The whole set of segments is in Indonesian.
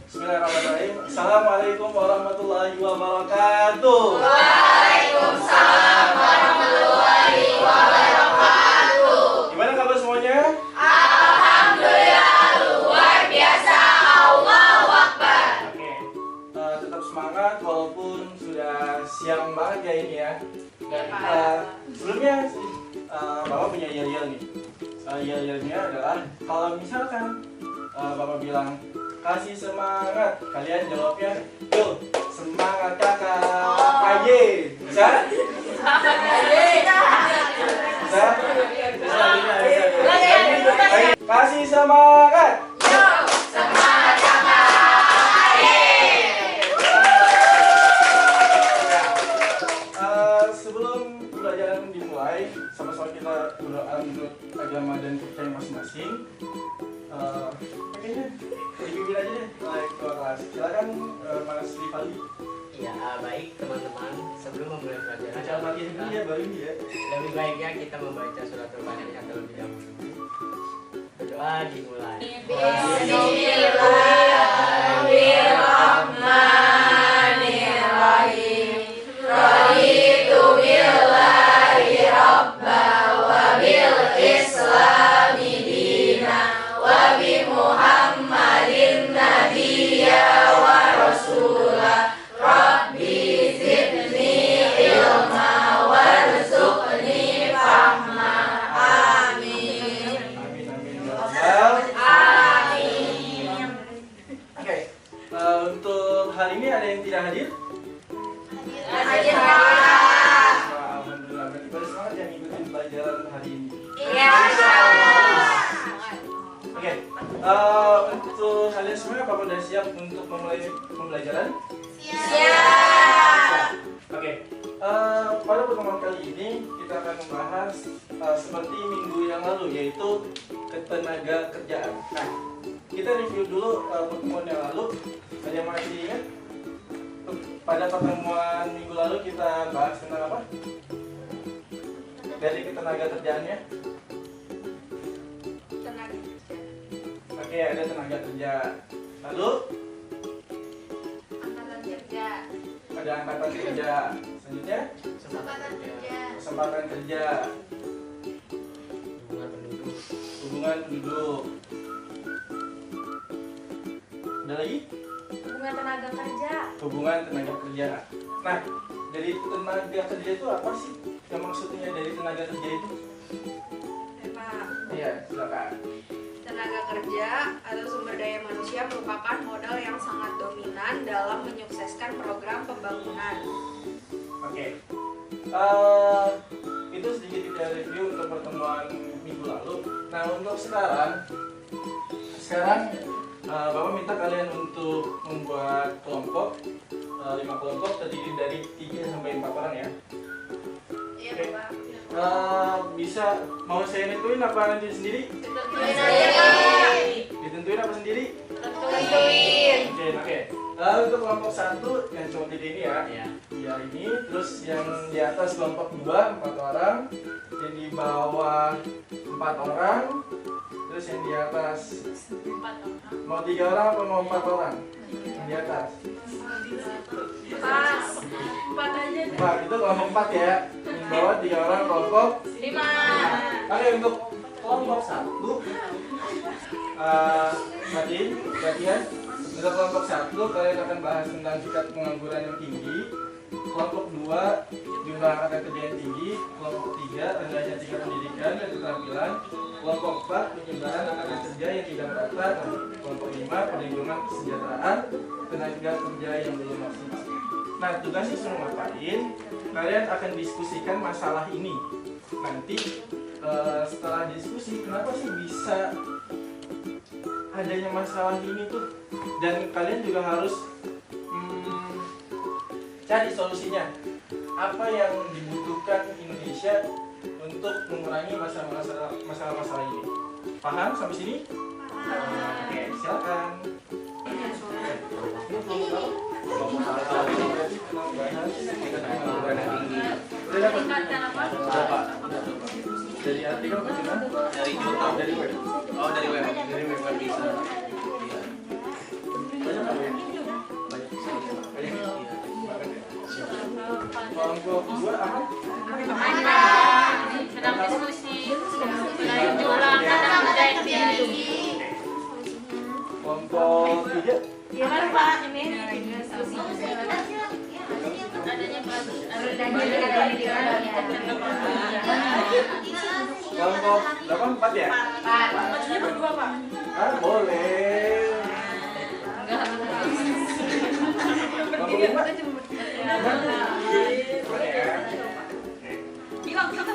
Bismillahirrahmanirrahim. Assalamualaikum warahmatullahi wabarakatuh. Waalaikumsalam warahmatullahi wabarakatuh. Gimana kabar semuanya? Alhamdulillah luar biasa. Allahu Akbar. Oke. Tetap semangat walaupun sudah siang banget ya ini ya. Dan sebelumnya Bapak punya yel-yel nih. Yel-yelnya adalah kalau misalkan Bapak bilang kasih semangat, kalian jawabnya yuk semangat kakak. Aye, bisa? Bisa? Kasih semangat. Yuk semangat kakak. Sebelum pelajaran dimulai, sama-sama kita berdoa menurut agama dan percaya masing-masing. Kayaknya dipimpin aja deh oleh ketua kelas. Silakan Mas Rivaldi. Ya, baik teman-teman, sebelum memulai pelajaran Baca Al-Fatihah dulu ya, baru ini ya. lebih baiknya kita membaca surat Al-Fatihah terlebih dahulu. Berdoa dimulai. Bismillahirrahmanirrahim. Raditu billahi rabba wa bil islami dina wa bi Muhammadin nabiyya wa rasulah. Rabbi zidni ilma warzuqni fahma. Amin. Amin. Amin. Oke, untuk hari ini ada yang tidak hadir? Hadir. Wah, alhamdulillah, berarti pada semangat yang ngikutin pelajaran hari ini. Iya, insyaallah. Oke, untuk kalian semua apakah sudah siap untuk memulai pembelajaran? Siap. Oke, pada pertemuan kali ini kita akan membahas seperti minggu yang lalu, yaitu ketenaga kerjaan. Nah, kita review dulu pertemuan yang lalu. Ada yang masih ingat? Pada pertemuan minggu lalu kita bahas tentang apa? Dari ketenaga kerjaannya? Oke, ada tenaga kerja. Lalu Angkatan kerja. ada angkatan kerja. Selanjutnya kesempatan kerja, Hubungan penduduk. hubungan penduduk. Ada lagi? Hubungan tenaga kerja. Hubungan tenaga kerja. Nah, dari tenaga kerja itu apa sih? Yang maksudnya dari tenaga kerja itu? Iya, silakan. Tenaga kerja atau sumber daya manusia merupakan modal yang sangat dominan dalam menyukseskan program pembangunan. Oke. Itu sedikit kita review untuk pertemuan minggu lalu. Nah, untuk sekarang Bapak minta kalian untuk membuat kelompok 5 kelompok terdiri dari 3 sampai 4 orang ya. Iya, Oke. Bapak. Bisa mau saya nentuin apa nanti sendiri? Tentuin aja, Pak. Ditentuin apa sendiri? Tentuin. Oke. Untuk kelompok 1 yang seperti ini ya. Ya. Ya ini, terus yang di atas kelompok 2 4 orang, yang di bawah 4 orang, terus yang di atas mau 3 orang apa mau 4 orang? Yang di atas. Pas. 4 aja. Nah, itu kelompok 4 ya. Yang di bawah 3 orang kelompok 5. Oke, untuk kelompok 1 latihan. Untuk kelompok 1 kalian akan bahas tentang tingkat pengangguran yang tinggi. Kelompok 2 jumlah angkatan kerja yang tinggi. Kelompok 3 rendahnya tingkat pendidikan dan keterampilan. Kelompok 4 penyebaran angkatan kerja yang tidak merata. Kelompok 5 perlindungan kesejahteraan tenaga kerja yang belum maksimal. Nah, tugasnya suruh ngapain? Kalian akan diskusikan masalah ini. Nanti setelah diskusi, kenapa sih bisa adanya masalah ini tuh? Dan kalian juga harus cari solusinya. Apa yang dibutuhkan Indonesia untuk mengurangi masalah-masalah ini? Paham sampai sini? Oke, silakan. Udah dapat? Berapa? Dari artikel apa gimana? Dari YouTube, Dari web. oh dari web Dari web bisa. Banyak apa ya? Kelompok 2 aman? Sedang diskusi. Sedang diulang tentang budaya tinggi. Kelompok 3 Gimana Pak? Ini diskusi. Adanya bagus. Kelompok 8 4 ya? Maksudnya berdua Pak. Ah, boleh. Kelompok 5 boleh ya? Bilang kita.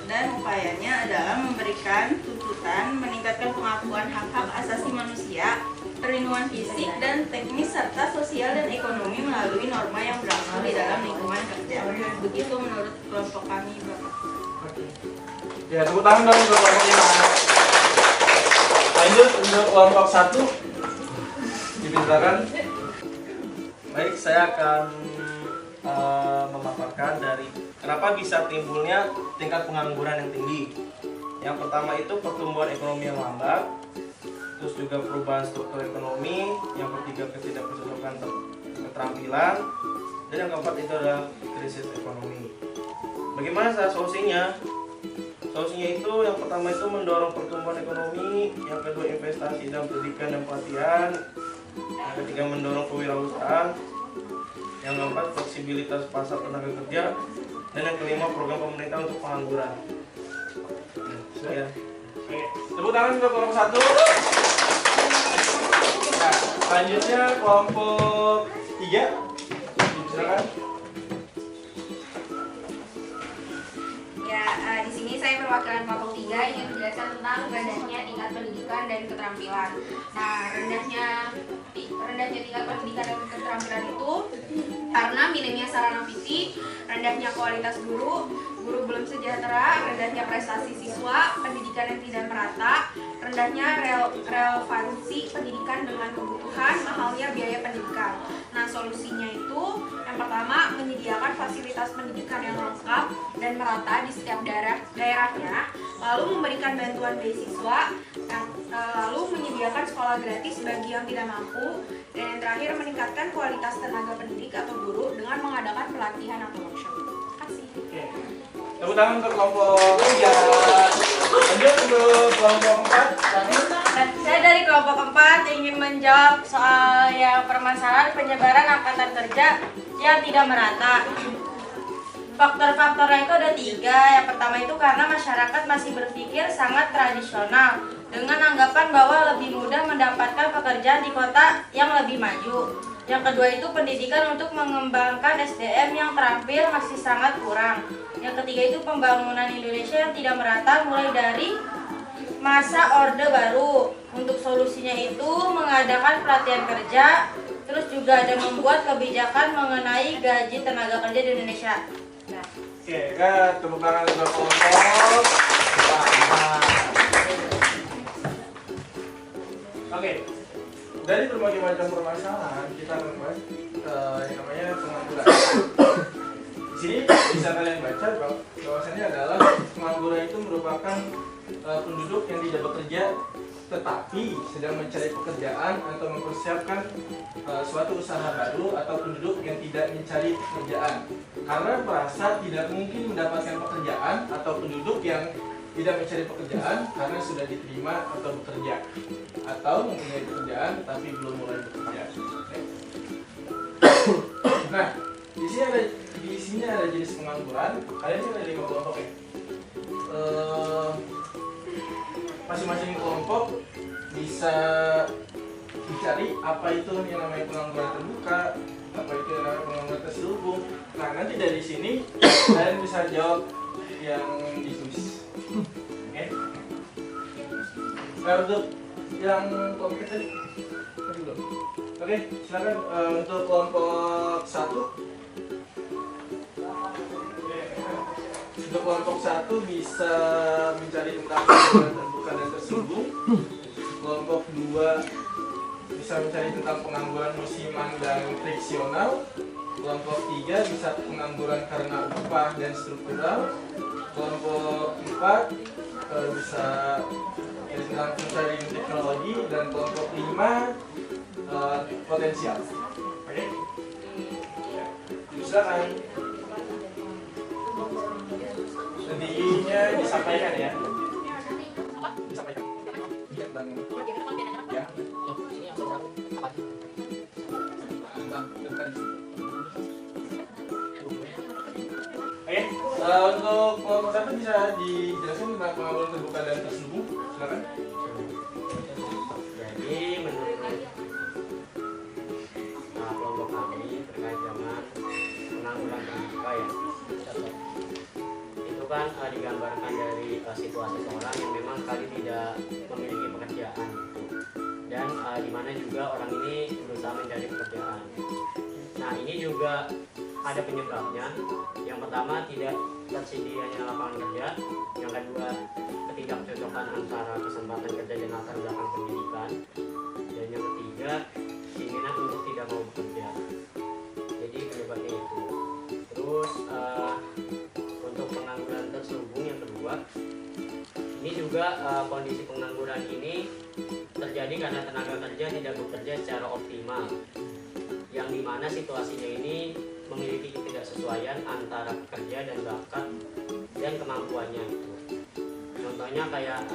Dan upayanya adalah memberikan tuntutan meningkatkan pengakuan hak-hak asasi manusia, perlindungan fisik dan teknis serta sosial dan ekonomi melalui norma yang berlaku di dalam lingkungan kerja. Begitu menurut kelompok kami, Bapak. Oke. Ya, tepuk tangan dong untuk kelompok 5. Lanjut untuk kelompok 1. Dimintakan. Baik, saya akan memaparkan dari kenapa bisa timbulnya tingkat pengangguran yang tinggi. Yang pertama itu pertumbuhan ekonomi yang lambat, terus juga perubahan struktur ekonomi, yang ketiga ketidakcocokan keterampilan, dan yang keempat itu adalah krisis ekonomi. Bagaimana solusinya? Solusinya itu yang pertama itu mendorong pertumbuhan ekonomi, yang kedua investasi dalam pendidikan dan pelatihan, yang ketiga mendorong kewirausahaan, yang keempat fleksibilitas pasar tenaga kerja, dan yang kelima program pemerintah untuk pengangguran. Ya. Oke. Tepuk tangan untuk kelompok 1. Nah, selanjutnya kelompok 3. Silakan. Ya, di sini saya perwakilan kelompok 3 ingin menjelaskan tentang rendahnya tingkat pendidikan dan keterampilan. Nah, rendahnya tingkat pendidikan dan keterampilan itu karena minimnya sarana fisik, rendahnya kualitas guru belum sejahtera, rendahnya prestasi siswa, pendidikan yang tidak merata, rendahnya relevansi pendidikan dengan kebutuhan, mahalnya biaya pendidikan. Nah, solusinya itu yang pertama menyediakan fasilitas pendidikan yang lengkap dan merata di setiap daerahnya, lalu memberikan bantuan beasiswa, lalu menyediakan sekolah gratis bagi yang tidak mampu, dan yang terakhir meningkatkan kualitas tenaga pendidik atau guru dengan mengadakan pelatihan atau workshop. Terima kasih. Oke. Tepuk tangan untuk kelompok 3. Lanjut untuk kelompok 4. Saya dari kelompok 4 ingin menjawab soal yang permasalahan penyebaran angkatan kerja yang tidak merata. Faktor-faktornya itu ada 3. Yang pertama itu karena masyarakat masih berpikir sangat tradisional dengan anggapan bahwa lebih mudah mendapatkan pekerjaan di kota yang lebih maju. Yang kedua itu pendidikan untuk mengembangkan SDM yang terampil masih sangat kurang. Yang ketiga itu pembangunan Indonesia yang tidak merata mulai dari masa Orde Baru. Untuk solusinya itu mengadakan pelatihan kerja, terus juga ada membuat kebijakan mengenai gaji tenaga kerja di Indonesia. Nah. Oke, kan tepuk tangan untuk kelompok 4. Oke. Dari berbagai macam permasalahan kita membahas yang namanya pengangguran. Di sini bisa kalian baca bahwasannya adalah pengangguran itu merupakan penduduk yang tidak bekerja tetapi sedang mencari pekerjaan atau mempersiapkan suatu usaha baru, atau penduduk yang tidak mencari pekerjaan karena merasa tidak mungkin mendapatkan pekerjaan, atau penduduk yang tidak mencari pekerjaan karena sudah diterima atau bekerja, atau mempunyai pekerjaan tapi belum mulai bekerja. Nah, di sini ada jenis pengangguran. Kalian sih ada 5 kelompok ya. Masing-masing kelompok bisa dicari apa itu yang namanya pengangguran terbuka, apa itu yang namanya pengangguran terselubung. Nah, nanti dari sini kalian bisa jawab yang ditulis. Oke. Nah, untuk yang kelompok tadi belum. Oke, silakan untuk kelompok 1. Untuk kelompok 1 bisa mencari tentang pengangguran terbuka dan terselubung. Kelompok 2 bisa mencari tentang pengangguran musiman dan friksional. Kelompok 3 bisa pengangguran karena upah dan struktural. Kelompok 4 bisa langsung cari teknologi, dan kelompok 5 potensial. Oke? Ya. Silakan. Intinya disampaikan ya. Disampaikan. Tentang ya. Oke, untuk kelompok 1 bisa dijelaskan tentang pengamalan terbuka dan terselubung? Silakan. Jadi menurut kelompok kami terkait dengan pengangguran terbuka ya, itu kan digambarkan dari situasi seorang yang memang sekali tidak memiliki pekerjaan gitu. Dan di mana juga orang ini berusaha mencari pekerjaan. Nah ini juga ada penyebabnya. Yang pertama, tidak tersedianya lapangan kerja. Yang kedua, ketidakcocokan antara kesempatan kerja dan latar belakang pendidikan. Dan yang ketiga, keinginan untuk tidak mau bekerja. Jadi penyebabnya itu. Terus untuk pengangguran terselubung yang kedua, ini juga kondisi pengangguran ini terjadi karena tenaga kerja tidak bekerja secara optimal, yang dimana situasinya ini memiliki ketidaksesuaian antara pekerja dan bakat dan kemampuannya itu. Contohnya kayak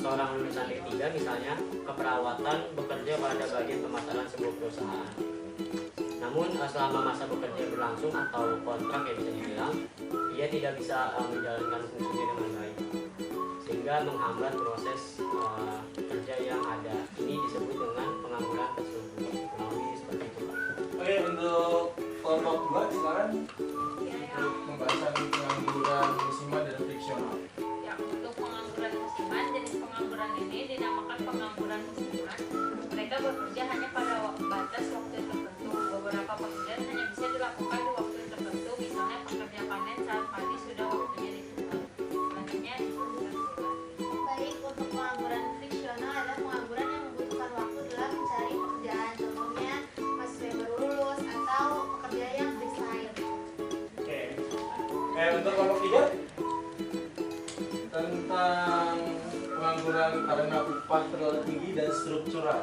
seorang lulusan D3 misalnya keperawatan bekerja pada bagian pemasaran sebuah perusahaan. Namun selama masa bekerja berlangsung atau kontrak ya bisa dibilang, ia tidak bisa menjalankan fungsinya dengan baik, sehingga menghambat proses kerja yang ada. Ini disebut dengan pengangguran terselubung. Kurang lebih seperti itu, Pak. Oke, untuk kelompok 2 silakan. Untuk pembahasan pengangguran musiman dan friksional. Ya, untuk pengangguran musiman, jenis pengangguran ini dinamakan pengangguran musiman. Mereka bekerja hanya pada batas waktu tertentu. Beberapa pekerjaan hanya bisa dilakukan di waktu tertentu, misalnya pekerja panen saat padi sudah waktunya ditutup. Selanjutnya Baik, untuk pengangguran friksional adalah pengangguran yang membutuhkan waktu dalam mencari pekerjaan. Contohnya mahasiswa yang baru lulus atau pekerja yang resign. Oke. Untuk kelompok 3 tentang pengangguran karena upah terlalu tinggi dan struktural.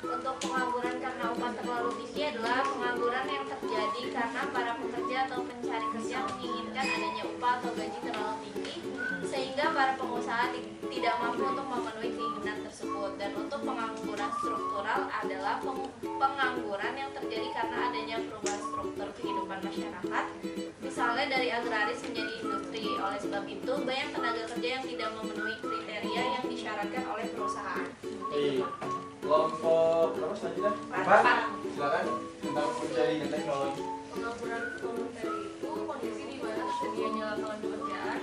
Untuk pengangguran karena upah terlalu tinggi adalah pengangguran yang terjadi karena para pekerja atau pencari kerja menginginkan adanya upah atau gaji terlalu tinggi sehingga para pengusaha tidak mampu untuk memenuhi keinginan tersebut. Dan untuk pengangguran struktural adalah pengangguran yang terjadi karena adanya perubahan struktur kehidupan masyarakat, misalnya dari agraris menjadi industri. Oleh sebab itu, banyak tenaga kerja yang tidak memenuhi kriteria yang disyaratkan oleh perusahaan. Baik. Kelompok berapa selanjutnya? 4. Silakan tentang mencari dan teknologi. pengangguran volunteer itu kondisi di mana tersedianya lapangan pekerjaan,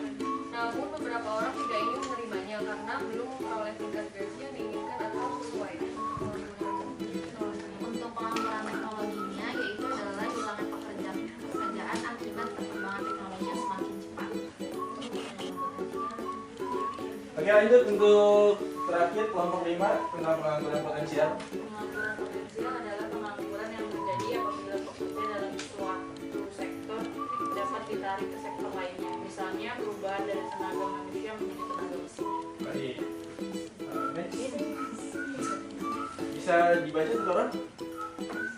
namun beberapa orang tidak ingin menerimanya karena belum memperoleh tingkat gaji yang diinginkan atau sesuai. Untuk pengangguran teknologinya yaitu adalah hilangnya pekerjaan akibat perkembangan teknologi yang semakin cepat. Oke, lanjut untuk terakhir kelompok 5 tentang pengangguran potensial. Pengangguran potensial adalah pengangguran yang terjadi apabila pekerja dalam suatu sektor dapat ditarik ke sektor lainnya, misalnya perubahan dari tenaga manusia menjadi tenaga mesin. Baik. Next. Bisa dibaca satu orang?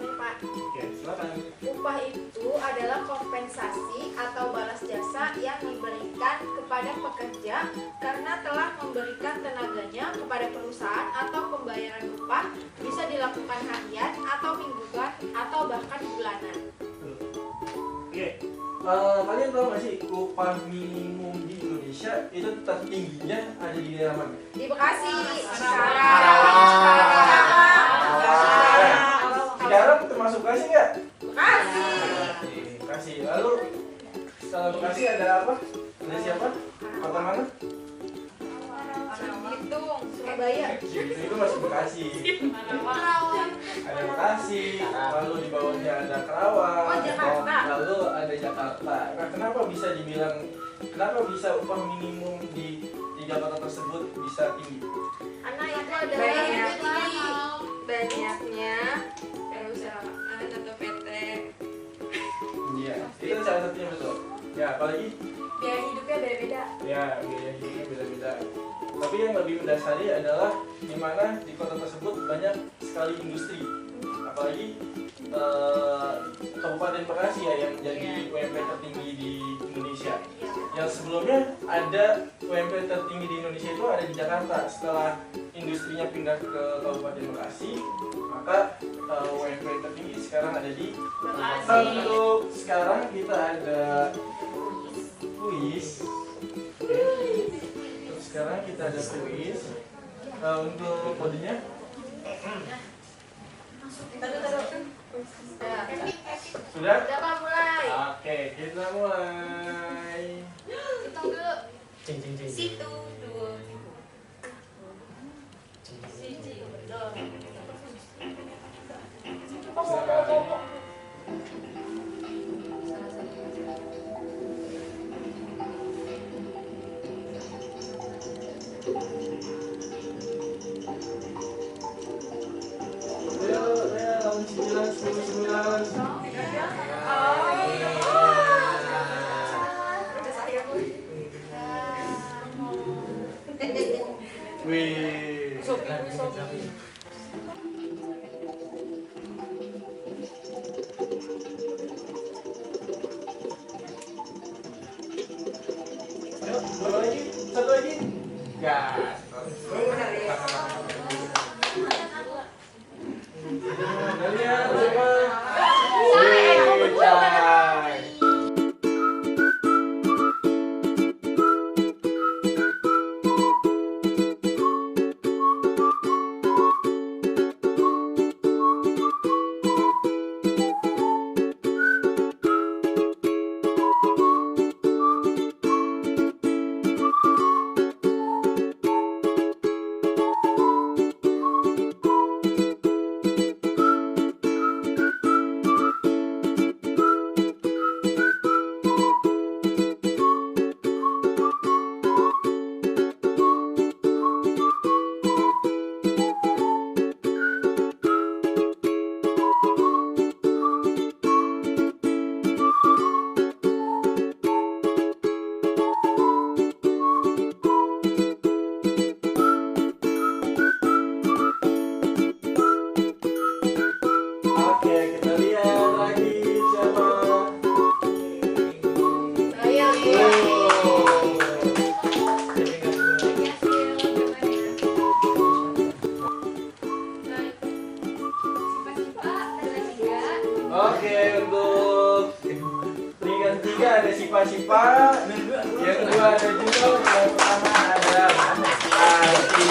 Saya Pak, Oke, silakan. upah itu adalah kompensasi atau balas jasa yang diberikan kepada pekerja karena telah memberikan tenaganya kepada perusahaan, atau pembayaran upah bisa dilakukan harian atau mingguan atau bahkan bulanan. Oke. Kalian tahu nggak sih upah minimum di Indonesia itu tertingginya ada di daerah mana? Di Bekasi, Sekarang termasuk Bekasi nggak? Bekasi. Bekasi. Lalu setelah Bekasi ada apa? Ada siapa? Kota mana? Hitung, Surabaya. Itu masih Bekasi. Ada Bekasi. Lalu di bawahnya ada Karawang. Oh, Jakarta. Lalu ada Jakarta. Nah, kenapa bisa dibilang? Kenapa bisa upah minimum di 3 kota tersebut bisa tinggi? Karena itu adalah banyaknya perusahaan atau PT. Iya, itu salah satunya betul. Ya, apalagi Biaya hidupnya beda-beda. Ya, biaya hidupnya beda-beda. Tapi yang lebih mendasari adalah di mana di kota tersebut banyak sekali industri. Apalagi Kabupaten Bekasi ya yang menjadi UMP tertinggi di Indonesia. Yang sebelumnya ada UMP tertinggi di Indonesia itu ada di Jakarta. Setelah industrinya pindah ke Kabupaten Bekasi, maka UMP tertinggi sekarang ada di Bekasi. Untuk sekarang kita ada kuis. Oke. Terus sekarang kita ada kuis. Untuk kodenya sudah? Siapa mulai? Oke, kita mulai. Hitung dulu. Cing cing cing. Situ, dua. Silakan. Lawan 9, 10, 9. Wih. Ayo, dua lagi, satu lagi. Gas. Kalian coba. Wih, cai. Oke, kita lihat lagi siapa. Oke, untuk peringkat 3 ada Sipa-Sipa, yang kedua ada Juno, yang pertama ada Arti.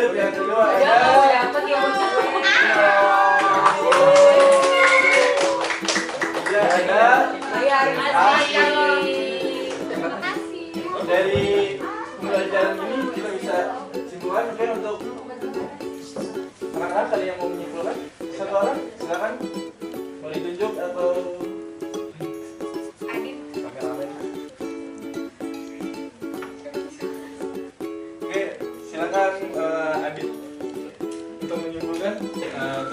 Yang kedua dari pembelajaran ini kita bisa simpulkan mungkin untuk anak-anak kalian yang mau menyimpulkan satu orang silakan mau ditunjuk atau kameramen. Oke, silakan Adit untuk menyimpulkan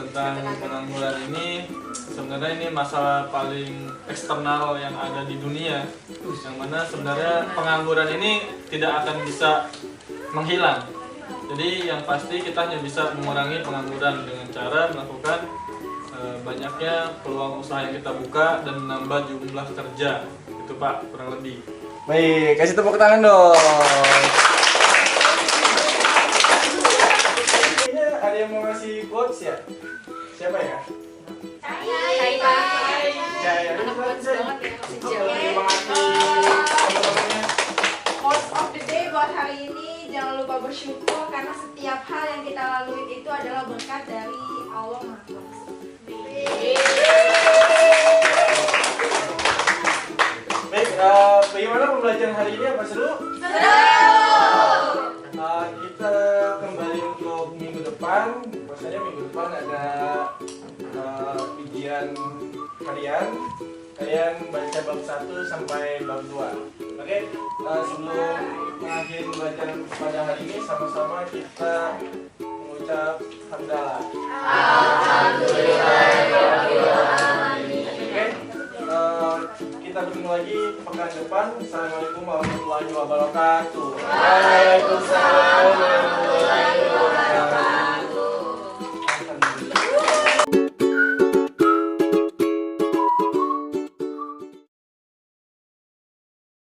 tentang pengangguran ini. Sebenarnya ini masalah paling eksternal yang ada di dunia, yang mana sebenarnya pengangguran ini tidak akan bisa menghilang. Jadi yang pasti kita hanya bisa mengurangi pengangguran dengan cara melakukan banyaknya peluang usaha yang kita buka dan menambah jumlah kerja. Itu Pak, kurang lebih. baik, kasih tepuk tangan dong. Kayaknya ada yang mau ngasih quotes ya? Siapa ya? Jaya. Terima kasih teman-temannya. Quotes of the day buat hari ini, jangan lupa bersyukur karena setiap hal yang kita lalui itu adalah berkat dari Allah Maha Kuasa. Baik, bagaimana pembelajaran hari ini? Apa seru? Kita kembali untuk minggu depan. Bahwasanya minggu depan ada ujian harian kalian baca bab 1 sampai bab 2. Oke, sebelum mengakhiri pembelajaran pada hari ini, sama-sama kita mengucap hamdalah. Alhamdulillah.